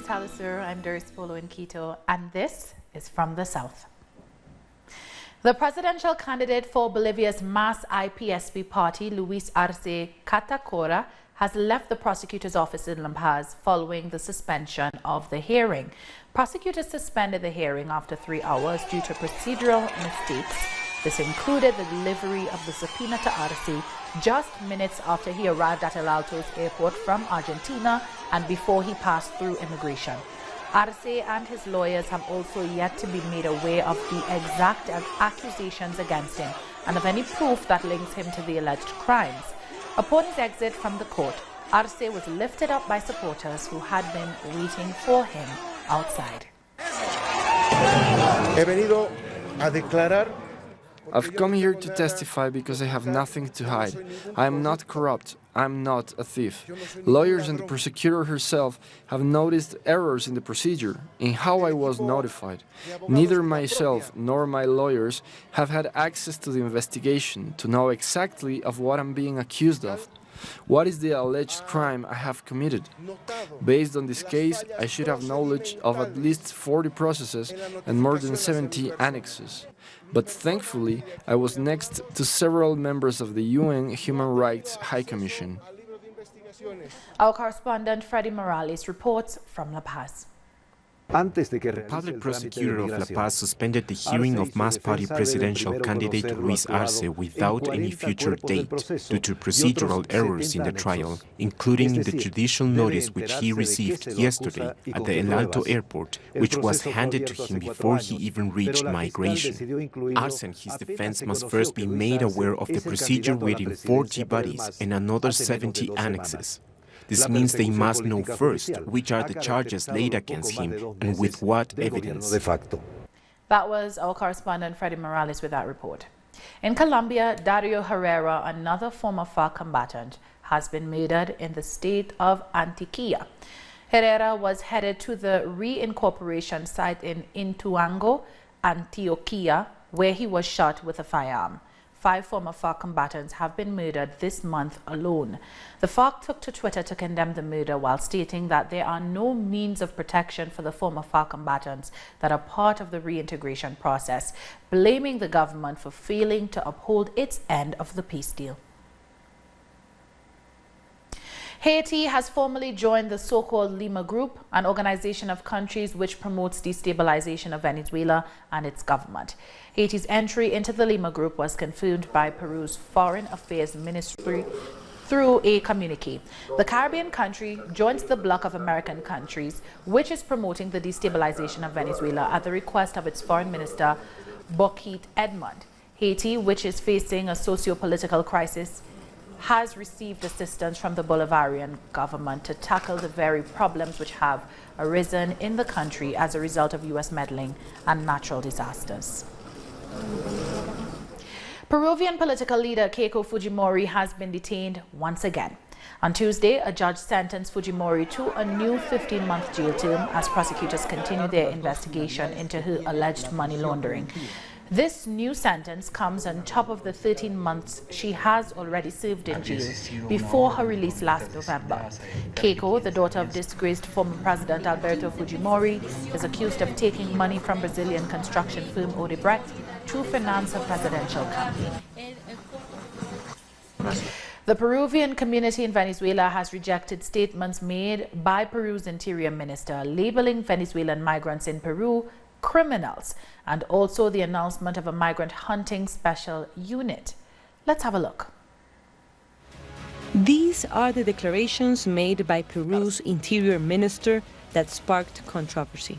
is Halisur. I'm Doris Polo in Quito, and this is From the South. The presidential candidate for Bolivia's mass IPSP party, Luis Arce Catacora, has left the prosecutor's office in La Paz following the suspension of the hearing. Prosecutors suspended the hearing after 3 hours due to procedural mistakes. This included the delivery of the subpoena to Arce just minutes after he arrived at El Alto's airport from Argentina and before he passed through immigration. Arce and his lawyers have also yet to be made aware of the exact accusations against him and of any proof that links him to the alleged crimes. Upon his exit from the court, Arce was lifted up by supporters who had been waiting for him outside. He venido a declarar. I've come here to testify because I have nothing to hide. I am not corrupt. I am not a thief. Lawyers and the prosecutor herself have noticed errors in the procedure, in how I was notified. Neither myself nor my lawyers have had access to the investigation to know exactly of what I'm being accused of. What is the alleged crime I have committed? Based on this case, I should have knowledge of at least 40 processes and more than 70 annexes. But thankfully, I was next to several members of the UN Human Rights High Commission. Our correspondent Freddy Morales reports from La Paz. The public prosecutor of La Paz suspended the hearing of Mass Party presidential candidate Luis Arce without any future date due to procedural errors in the trial, including the judicial notice which he received yesterday at the El Alto airport, which was handed to him before he even reached migration. Arce and his defense must first be made aware of the procedure within 40 bodies and another 70 annexes. This means they must know first which are the charges laid against him and with what evidence. That was our correspondent Freddy Morales with that report. In Colombia, Dario Herrera, another former FARC combatant, has been murdered in the state of Antioquia. Herrera was headed to the reincorporation site in Ituango, Antioquia, where he was shot with a firearm. 5 former FARC combatants have been murdered this month alone. The FARC took to Twitter to condemn the murder while stating that there are no means of protection for the former FARC combatants that are part of the reintegration process, blaming the government for failing to uphold its end of the peace deal. Haiti has formally joined the so-called Lima Group, an organization of countries which promotes destabilization of Venezuela and its government. Haiti's entry into the Lima Group was confirmed by Peru's Foreign Affairs Ministry through a communique. The Caribbean country joins the bloc of American countries, which is promoting the destabilization of Venezuela at the request of its Foreign Minister, Boquete Edmond. Haiti, which is facing a socio-political crisis, has received assistance from the Bolivarian government to tackle the very problems which have arisen in the country as a result of U.S. meddling and natural disasters. Peruvian political leader Keiko Fujimori has been detained once again. On Tuesday, a judge sentenced Fujimori to a new 15-month jail term as prosecutors continue their investigation into her alleged money laundering. This new sentence comes on top of the 13 months she has already served in jail before her release last November. Keiko, the daughter of disgraced former President Alberto Fujimori, is accused of taking money from Brazilian construction firm Odebrecht to finance her presidential campaign. The Peruvian community in Venezuela has rejected statements made by Peru's Interior Minister labeling Venezuelan migrants in Peru criminals, and also the announcement of a migrant hunting special unit. Let's have a look. These are the declarations made by Peru's Interior Minister that sparked controversy.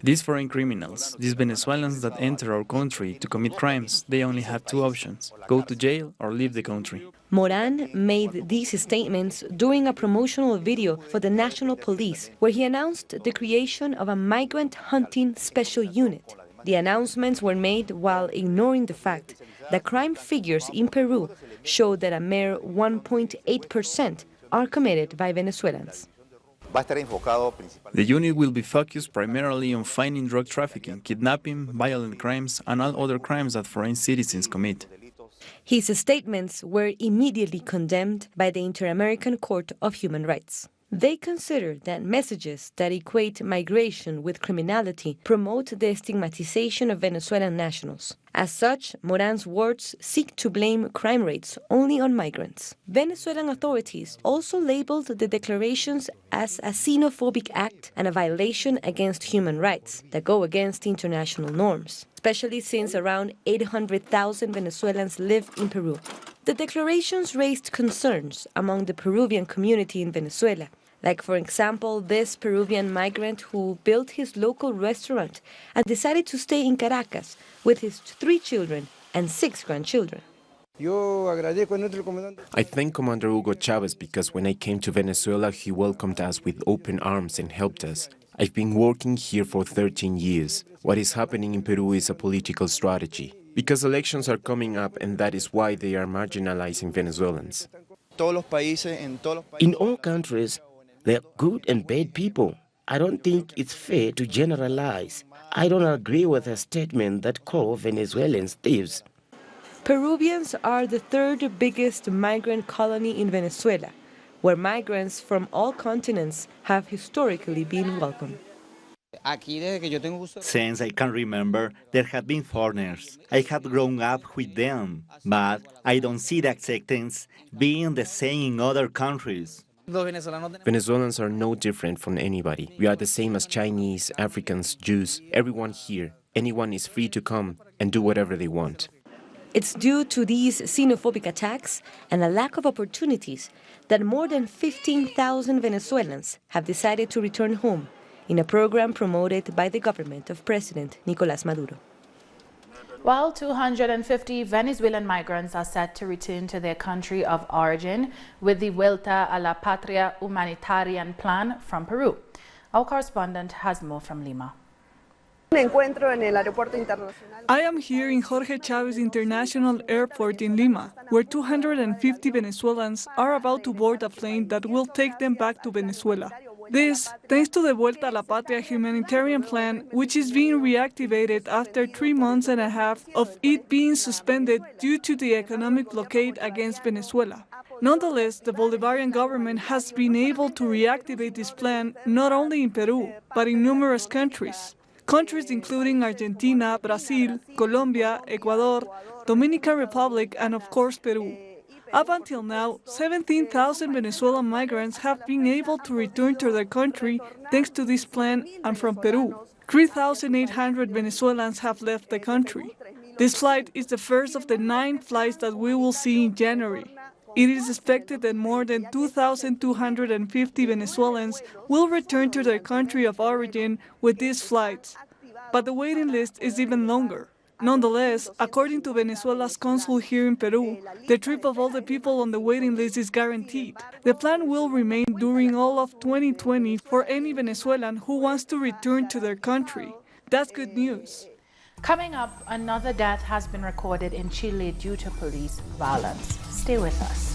These foreign criminals, these Venezuelans that enter our country to commit crimes, they only have 2 options: go to jail or leave the country. Moran made these statements during a promotional video for the National Police, where he announced the creation of a migrant hunting special unit. The announcements were made while ignoring the fact that crime figures in Peru show that a mere 1.8% are committed by Venezuelans. The unit will be focused primarily on fighting drug trafficking, kidnapping, violent crimes, and all other crimes that foreign citizens commit. His statements were immediately condemned by the Inter-American Court of Human Rights. They consider that messages that equate migration with criminality promote the stigmatization of Venezuelan nationals. As such, Moran's words seek to blame crime rates only on migrants. Venezuelan authorities also labeled the declarations as a xenophobic act and a violation against human rights that go against international norms, especially since around 800,000 Venezuelans live in Peru. The declarations raised concerns among the Peruvian community in Venezuela, like, for example, this Peruvian migrant who built his local restaurant and decided to stay in Caracas with his 3 children and 6 grandchildren. I thank Commander Hugo Chavez because when I came to Venezuela, he welcomed us with open arms and helped us. I've been working here for 13 years. What is happening in Peru is a political strategy, because elections are coming up and that is why they are marginalizing Venezuelans. In all countries, there are good and bad people. I don't think it's fair to generalize. I don't agree with a statement that calls Venezuelans thieves. Peruvians are the 3rd biggest migrant colony in Venezuela, where migrants from all continents have historically been welcome. Since I can remember, there have been foreigners. I have grown up with them, but I don't see the acceptance being the same in other countries. Venezuelans are no different from anybody. We are the same as Chinese, Africans, Jews, everyone here. Anyone is free to come and do whatever they want. It's due to these xenophobic attacks and a lack of opportunities that more than 15,000 Venezuelans have decided to return home in a program promoted by the government of President Nicolás Maduro. While 250 Venezuelan migrants are set to return to their country of origin with the Vuelta a la Patria humanitarian plan from Peru. Our correspondent has more from Lima. I am here in Jorge Chávez International Airport in Lima, where 250 Venezuelans are about to board a plane that will take them back to Venezuela. This, thanks to the Vuelta a la Patria humanitarian plan, which is being reactivated after 3 months and a half of it being suspended due to the economic blockade against Venezuela. Nonetheless, the Bolivarian government has been able to reactivate this plan not only in Peru, but in numerous countries. Countries including Argentina, Brazil, Colombia, Ecuador, Dominican Republic, and of course Peru. Up until now, 17,000 Venezuelan migrants have been able to return to their country thanks to this plan, and from Peru, 3,800 Venezuelans have left the country. This flight is the first of the 9 flights that we will see in January. It is expected that more than 2,250 Venezuelans will return to their country of origin with these flights, but the waiting list is even longer. Nonetheless, according to Venezuela's consul here in Peru, the trip of all the people on the waiting list is guaranteed. The plan will remain during all of 2020 for any Venezuelan who wants to return to their country. That's good news. Coming up, another death has been recorded in Chile due to police violence. Stay with us.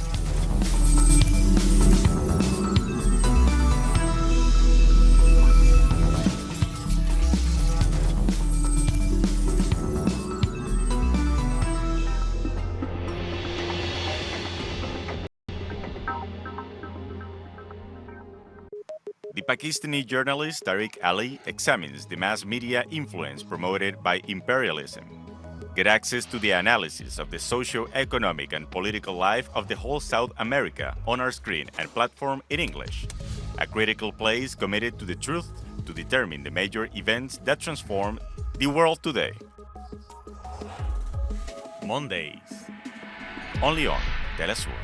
The Pakistani journalist Tariq Ali examines the mass media influence promoted by imperialism. Get access to the analysis of the socio-economic and political life of the whole South America on our screen and platform in English. A critical place committed to the truth to determine the major events that transform the world today. Mondays, only on Telesur.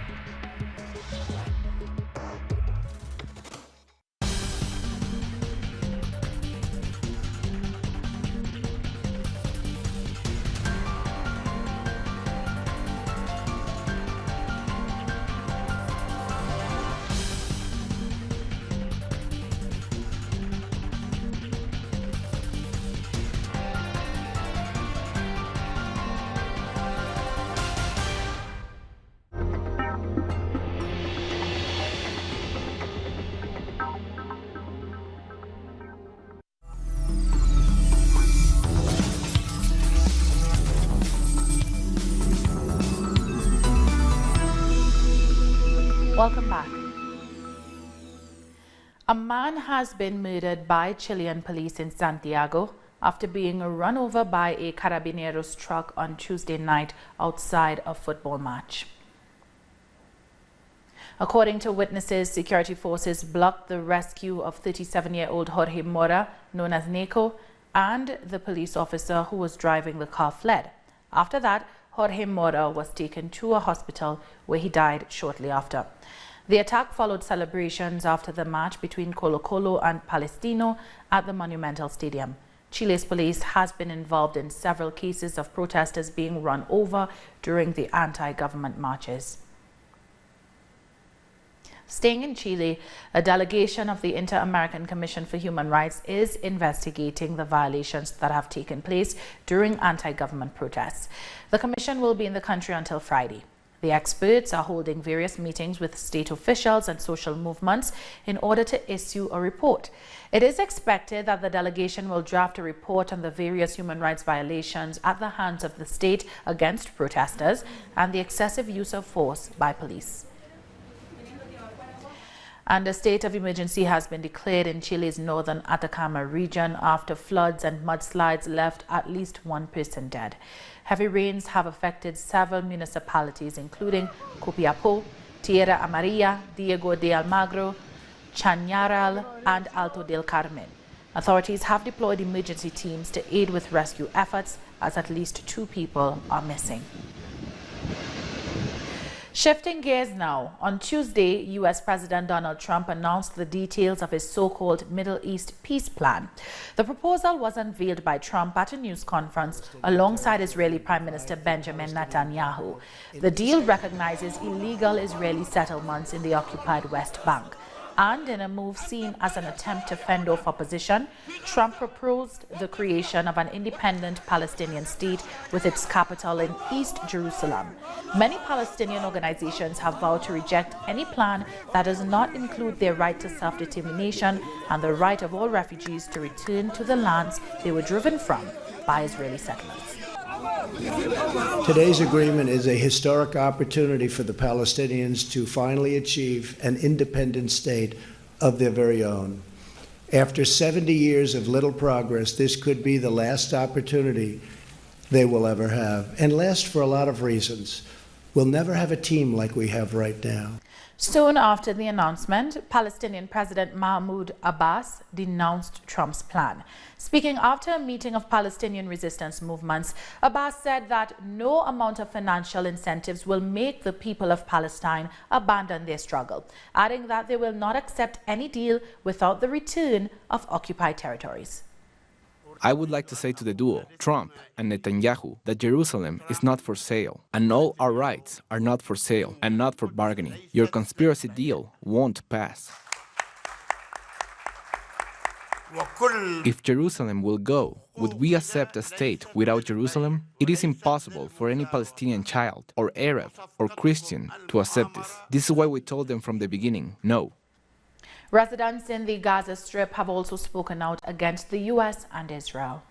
Welcome back. A man has been murdered by Chilean police in Santiago after being run over by a Carabineros truck on Tuesday night outside a football match. According to witnesses, security forces blocked the rescue of 37-year-old Jorge Mora, known as Keiko, and the police officer who was driving the car fled. After that, Jorge Mora was taken to a hospital where he died shortly after. The attack followed celebrations after the match between Colo-Colo and Palestino at the Monumental Stadium. Chile's police has been involved in several cases of protesters being run over during the anti-government marches. Staying in Chile, a delegation of the Inter-American Commission for Human Rights is investigating the violations that have taken place during anti-government protests. The commission will be in the country until Friday. The experts are holding various meetings with state officials and social movements in order to issue a report. It is expected that the delegation will draft a report on the various human rights violations at the hands of the state against protesters and the excessive use of force by police. And a state of emergency has been declared in Chile's northern Atacama region after floods and mudslides left at least one person dead. Heavy rains have affected several municipalities, including Copiapó, Tierra Amarilla, Diego de Almagro, Chañaral, and Alto del Carmen. Authorities have deployed emergency teams to aid with rescue efforts, as at least 2 people are missing. Shifting gears now, on Tuesday, U.S. President Donald Trump announced the details of his so-called Middle East peace plan. The proposal was unveiled by Trump at a news conference alongside Israeli Prime Minister Benjamin Netanyahu. The deal recognizes illegal Israeli settlements in the occupied West Bank. And in a move seen as an attempt to fend off opposition, Trump proposed the creation of an independent Palestinian state with its capital in East Jerusalem. Many Palestinian organizations have vowed to reject any plan that does not include their right to self-determination and the right of all refugees to return to the lands they were driven from by Israeli settlers. Today's agreement is a historic opportunity for the Palestinians to finally achieve an independent state of their very own. After 70 years of little progress, this could be the last opportunity they will ever have, and last for a lot of reasons. We'll never have a team like we have right now. Soon after the announcement, Palestinian President Mahmoud Abbas denounced Trump's plan. Speaking after a meeting of Palestinian resistance movements, Abbas said that no amount of financial incentives will make the people of Palestine abandon their struggle, adding that they will not accept any deal without the return of occupied territories. I would like to say to the duo, Trump and Netanyahu, that Jerusalem is not for sale, and all our rights are not for sale and not for bargaining. Your conspiracy deal won't pass. If Jerusalem will go, would we accept a state without Jerusalem? It is impossible for any Palestinian child, or Arab, or Christian to accept this. This is why we told them from the beginning, no. Residents in the Gaza Strip have also spoken out against the U.S. and Israel.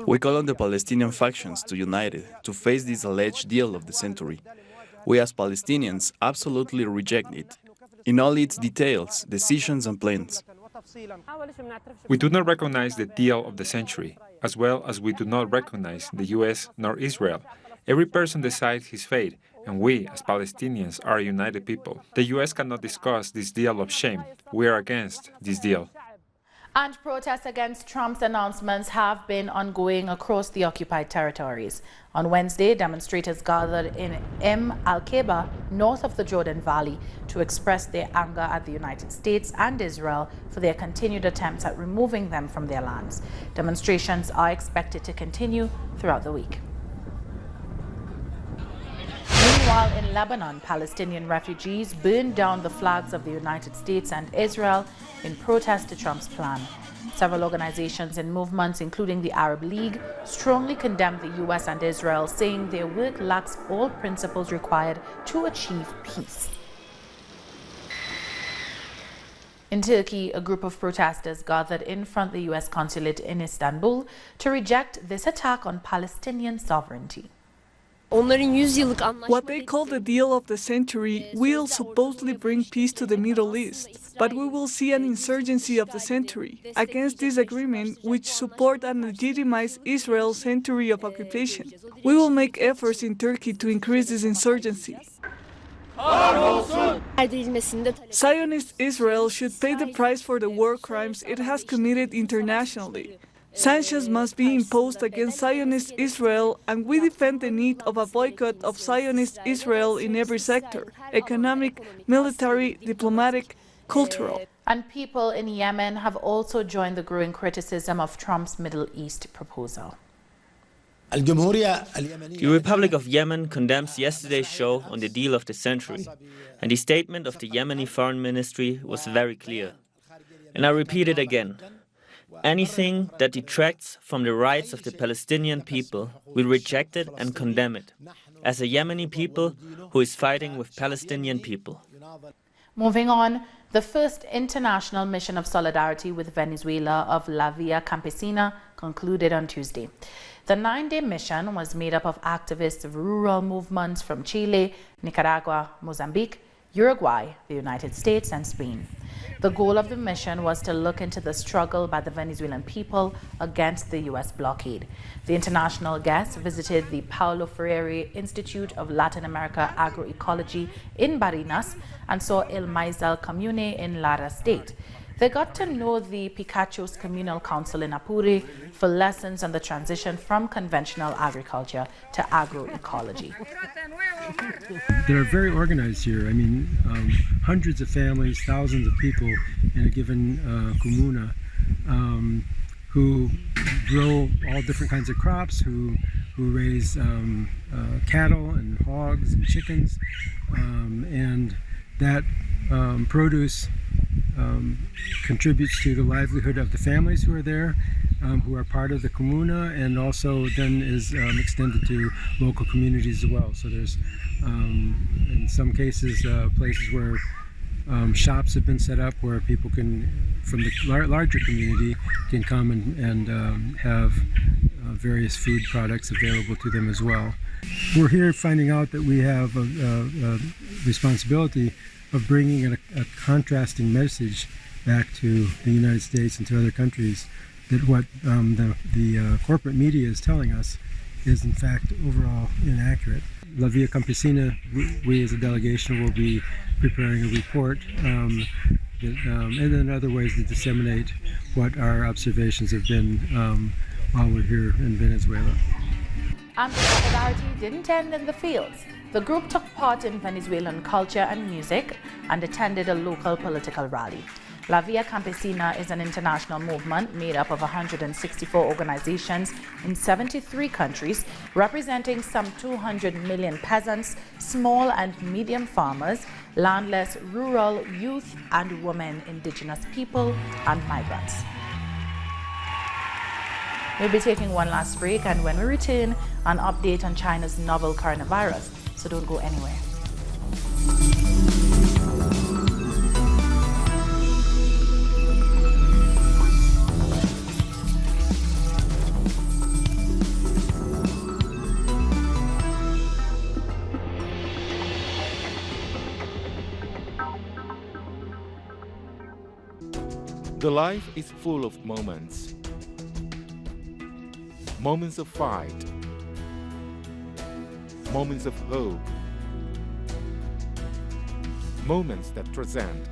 We call on the Palestinian factions to unite to face this alleged deal of the century. We as Palestinians absolutely reject it, in all its details, decisions and plans. We do not recognize the deal of the century, as well as we do not recognize the U.S. nor Israel. Every person decides his fate, and we, as Palestinians, are a united people. The U.S. cannot discuss this deal of shame. We are against this deal. And protests against Trump's announcements have been ongoing across the occupied territories. On Wednesday, demonstrators gathered in Al-Keba, north of the Jordan Valley, to express their anger at the United States and Israel for their continued attempts at removing them from their lands. Demonstrations are expected to continue throughout the week. Meanwhile, in Lebanon, Palestinian refugees burned down the flags of the United States and Israel in protest to Trump's plan. Several organizations and movements, including the Arab League, strongly condemned the U.S. and Israel, saying their work lacks all principles required to achieve peace. In Turkey, a group of protesters gathered in front of the U.S. consulate in Istanbul to reject this attack on Palestinian sovereignty. What they call the deal of the century will supposedly bring peace to the Middle East, but we will see an insurgency of the century against this agreement, which support and legitimize Israel's century of occupation. We will make efforts in Turkey to increase this insurgency. Zionist Israel should pay the price for the war crimes it has committed internationally. Sanctions must be imposed against Zionist Israel, and we defend the need of a boycott of Zionist Israel in every sector: economic, military, diplomatic, cultural. And people in Yemen have also joined the growing criticism of Trump's Middle East proposal. The Republic of Yemen condemns yesterday's show on the deal of the century, and the statement of the Yemeni Foreign Ministry was very clear. And I repeat it again. Anything that detracts from the rights of the Palestinian people, we reject it and condemn it, as a Yemeni people who is fighting with Palestinian people. Moving on, the first international mission of solidarity with Venezuela of La Via Campesina concluded on Tuesday. The 9-day mission was made up of activists of rural movements from Chile, Nicaragua, Mozambique, Uruguay, the United States, and Spain. The goal of the mission was to look into the struggle by the Venezuelan people against the U.S. blockade. The international guests visited the Paulo Freire Institute of Latin America Agroecology in Barinas and saw El Maizal Commune in Lara State. They got to know the Picachos Communal Council in Apure for lessons on the transition from conventional agriculture to agroecology. They're very organized here. I mean, hundreds of families, thousands of people in a given comuna who grow all different kinds of crops, who raise cattle and hogs and chickens, and that produce contributes to the livelihood of the families who are there, who are part of the comuna, and also then is extended to local communities as well. So there's, in some cases, places where shops have been set up where people can, from the larger community, can come and have various food products available to them as well. We're here finding out that we have a responsibility of bringing a contrasting message back to the United States and to other countries, that what the corporate media is telling us is in fact overall inaccurate. La Via Campesina, we as a delegation will be preparing a report and then other ways to disseminate what our observations have been while we're here in Venezuela. And the solidarity didn't end in the fields. The group took part in Venezuelan culture and music and attended a local political rally. La Via Campesina is an international movement made up of 164 organizations in 73 countries, representing some 200 million peasants, small and medium farmers, landless, rural, youth and women, indigenous people and migrants. We'll be taking one last break, and when we return, an update on China's novel coronavirus. So don't go anywhere. The life is full of moments. Moments of fight. Moments of hope. Moments that transcend.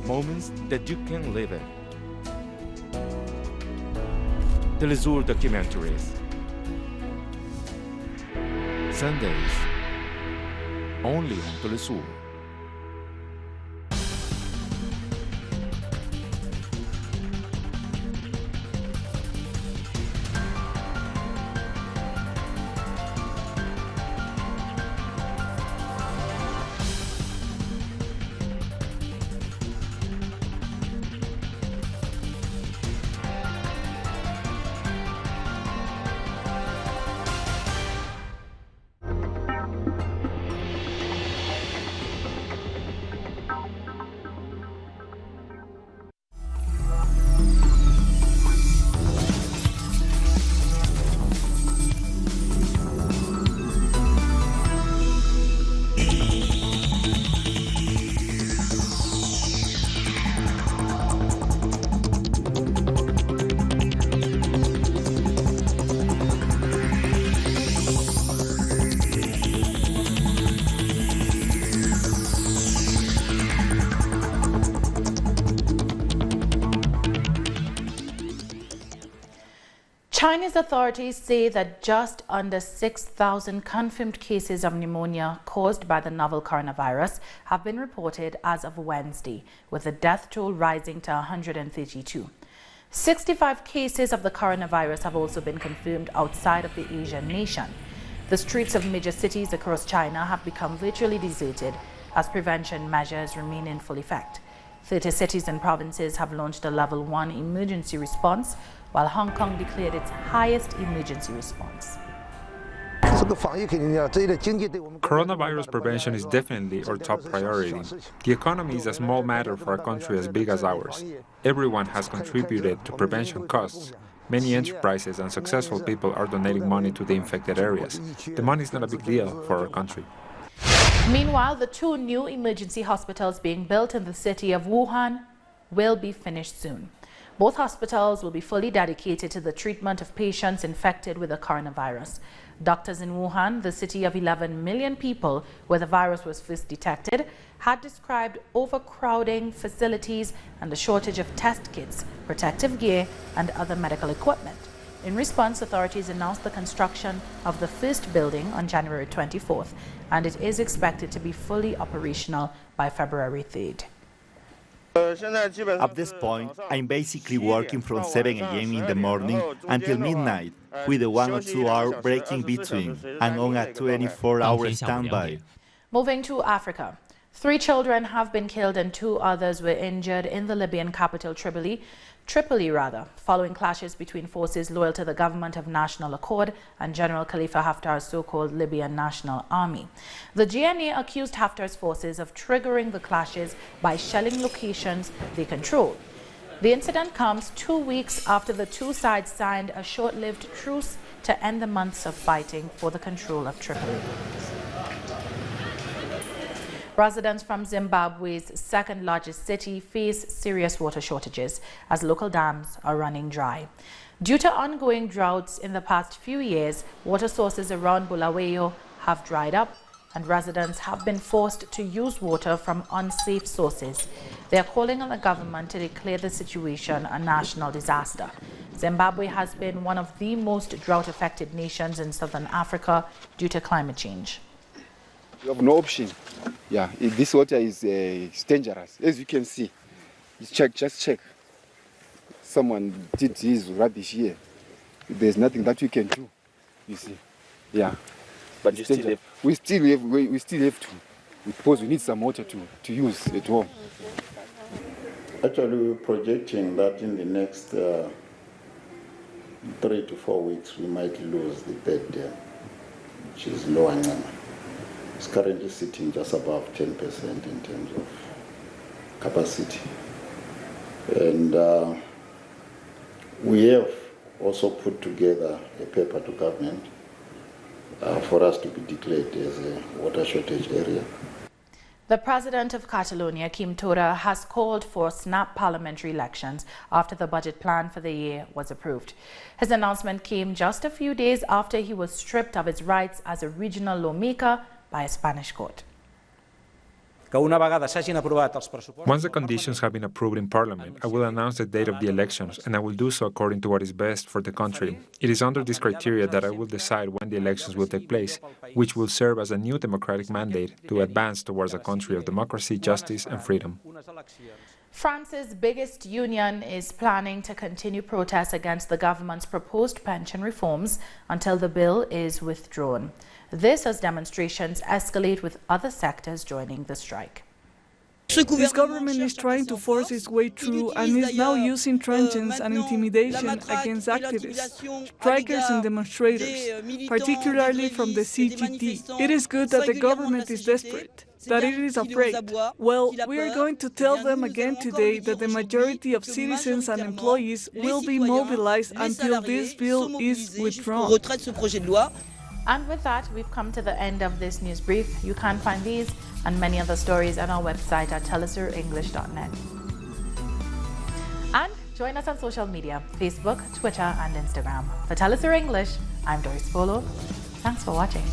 Moments that you can live in. Telesur documentaries. Sundays. Only on Telesur. Chinese authorities say that just under 6,000 confirmed cases of pneumonia caused by the novel coronavirus have been reported as of Wednesday, with the death toll rising to 132. 65 cases of the coronavirus have also been confirmed outside of the Asian nation. The streets of major cities across China have become virtually deserted as prevention measures remain in full effect. 30 cities and provinces have launched a level 1 emergency response, while Hong Kong declared its highest emergency response. Coronavirus prevention is definitely our top priority. The economy is a small matter for a country as big as ours. Everyone has contributed to prevention costs. Many enterprises and successful people are donating money to the infected areas. The money is not a big deal for our country. Meanwhile, the 2 new emergency hospitals being built in the city of Wuhan will be finished soon. Both hospitals will be fully dedicated to the treatment of patients infected with the coronavirus. Doctors in Wuhan, the city of 11 million people where the virus was first detected, had described overcrowding facilities and a shortage of test kits, protective gear, and other medical equipment. In response, authorities announced the construction of the first building on January 24th, and it is expected to be fully operational by February 3rd. At this point, I'm basically working from 7 a.m. in the morning until midnight, with a 1 or 2 hour break in between, and on a 24-hour standby. Moving to Africa. 3 children have been killed and 2 others were injured in the Libyan capital Tripoli, following clashes between forces loyal to the government of National Accord and General Khalifa Haftar's so-called Libyan National Army. The GNA accused Haftar's forces of triggering the clashes by shelling locations they control. The incident comes 2 weeks after the 2 sides signed a short-lived truce to end the months of fighting for the control of Tripoli. Residents from Zimbabwe's second-largest city face serious water shortages as local dams are running dry. Due to ongoing droughts in the past few years, water sources around Bulawayo have dried up and residents have been forced to use water from unsafe sources. They are calling on the government to declare the situation a national disaster. Zimbabwe has been one of the most drought-affected nations in southern Africa due to climate change. You have no option. Yeah, this water is dangerous. As you can see, just check. Someone did his rubbish here. There's nothing that we can do. You see, yeah. But we still have to, because we need some water to use at home. Actually, we're projecting that in the next 3 to 4 weeks we might lose the third dam, which is Lower Ngama. It's currently sitting just above 10% in terms of capacity. And we have also put together a paper to government for us to be declared as a water shortage area. The president of Catalonia, Quim Torra, has called for snap parliamentary elections after the budget plan for the year was approved. His announcement came just a few days after he was stripped of his rights as a regional lawmaker by a Spanish court. Once the conditions have been approved in Parliament, I will announce the date of the elections, and I will do so according to what is best for the country. It is under this criteria that I will decide when the elections will take place, which will serve as a new democratic mandate to advance towards a country of democracy, justice, and freedom. France's biggest union is planning to continue protests against the government's proposed pension reforms until the bill is withdrawn. This as demonstrations escalate with other sectors joining the strike. This government is trying to force its way through and is now using truncheons and intimidation against activists, strikers and demonstrators, particularly from the CGT. It is good that the government is desperate, that it is afraid. Well, we are going to tell them again today that the majority of citizens and employees will be mobilized until this bill is withdrawn. And with that, we've come to the end of this news brief. You can find these and many other stories on our website at telesurenglish.net. And join us on social media, Facebook, Twitter, and Instagram. For Telesur English, I'm Doris Polo. Thanks for watching.